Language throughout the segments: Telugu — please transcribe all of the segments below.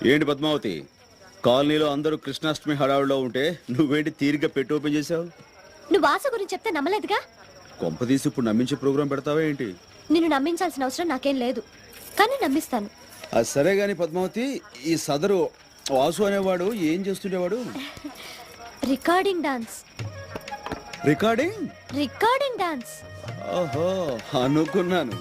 ఏంటి పద్మావతి, కాలనీలో అందరూ కృష్ణాష్టమి హడావుడిలో ఉంటే నువ్వేంటి తీరిగ్గా పెట్టి ఓపెన్ చేసావు? నువ్వు వాసు గురించి చెప్తే నమ్మలేదుగా. కొంపదీసి ఇప్పుడు నమ్మించే ప్రోగ్రాం పెడతావా ఏంటి? నిన్ను నమ్మించాల్సిన అవసరం నాకేం లేదు, కానీ నమ్మిస్తాను. అది సరే గాని పద్మావతి, ఈ సదరు వాసు అనేవాడు ఏం చేస్తుండేవాడు? Recording dance. Recording dance. ఓహో, అనుకున్నాను.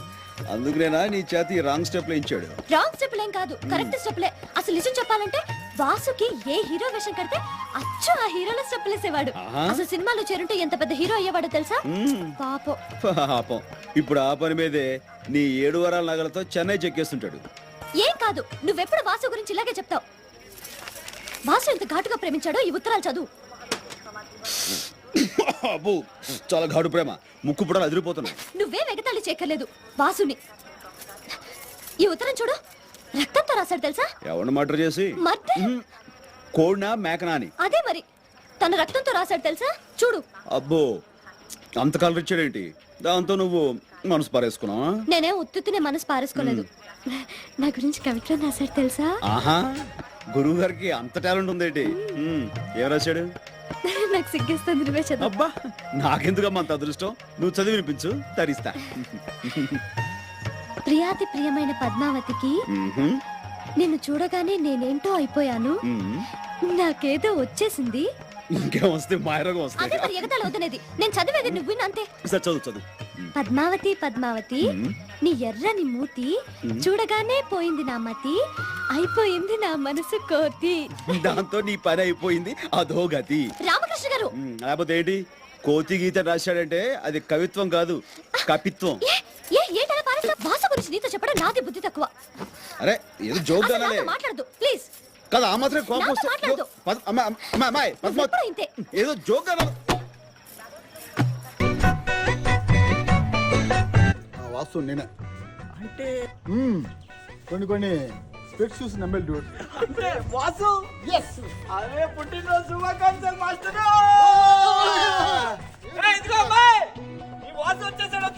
అందుకునేనా నీ చేతి రాంగ్ స్టెప్ ఇచ్చాడు? రాంగ్ స్టెప్ ఏం కాదు, కరెక్ట్ స్టెప్లే. అసలు నిజం చెప్పాలంటే వాసుకి ఏ హీరో వేషం కడితే అచ్చు ఆ హీరోల స్టెప్ వేసేవాడు. అసలు సినిమాలో చేరుంటే ఎంత పెద్ద హీరో అయ్యేవాడో తెలుసా? పాపం. ఇప్పుడు ఆ పని మీదే నీ 7 వారాల నగలతో చెన్నై చెక్కేస్తుంటాడు. ఏం కాదు, నువ్వెప్పుడు వాసు గురించి ఇలాగే చెప్తావు. వాసు ఎంత ఘాటుగా ప్రేమించాడో ఈ ఉత్తరాలు చదువు. అబ్బో, చాలా ఘాటు ప్రేమ. ముక్కు పుడాలు అదిరిపోతున్నాయి. నువ్వే వెగతాళి చేయక్కర్లేదు వాసుని. ఈ ఉత్తరం చూడు, రక్తంతో రాశాడు తెలుసా? ఎవరిని మర్డర్ చేసి? కోడినా మేకనా అని. అదే మరి, తన రక్తంతో రాశాడు తెలుసా? చూడు. అబ్బో, అంత కలర్ ఇచ్చాడేంటి? దాంతో నువ్వు మనసు పారేసుకున్నావా? నేనేం ఉత్తునే మనసు పారేసుకోలేదు. నా గురించి కవిత్వం రాశాడు తెలుసా? ఆహా, గురువు గారికి అంత టాలెంట్ ఉందేంటి? ఏం రాశాడు? నాకు సిగ్గేస్తుంది, నువ్వే చదువు. అబ్బా, నాకెందుకమ్మా అంత అదృష్టం? నువ్వు చదివి వినిపించు, తరిస్తా. ప్రియాతి ప్రియమైన పద్మావతికి నిన్ను చూడగానే నేనేంటో అయిపోయాను. నాకేదో వచ్చేసింది. ఇంకేం వస్తే మాయరోగం వస్తుంది. అదే మరి ఎగతాళి వద్దనేది. నేను చదివేది నువ్వు వినంతే. చదువు. పద్మావతి పద్మావతి, నీ ఎర్రని మూతి చూడగానే పోయింది నా మతి, అయిపోయింది నా మనసు కోతి. దాంతో నీ పని అయిపోయింది, అదో గతి. రామకృష్ణ గారు, లేకపోతే ఏంటి? కోతి గీత రాశాడంటే అది కవిత్వం కాదు, కపిత్వం. వాసు గురించి నీతో చెప్పడం నాది బుద్ధి తక్కువ. అరే, ఏదో జోక్ మాట్లాడదు ప్లీజ్. కదా, ఆ మాత్రం కోపం వస్తే ఏదో జోక్ వాసు నేనే అంటే కొన్ని స్పెక్స్ చూసి నమ్మేది డూడ్. అంటే వాసు yes అరే పుట్టినరోజు శుభాకాంక్షలు మాస్టర్. ఇదిగో అమ్మాయి, ఈ వాసు వచ్చేసాడు.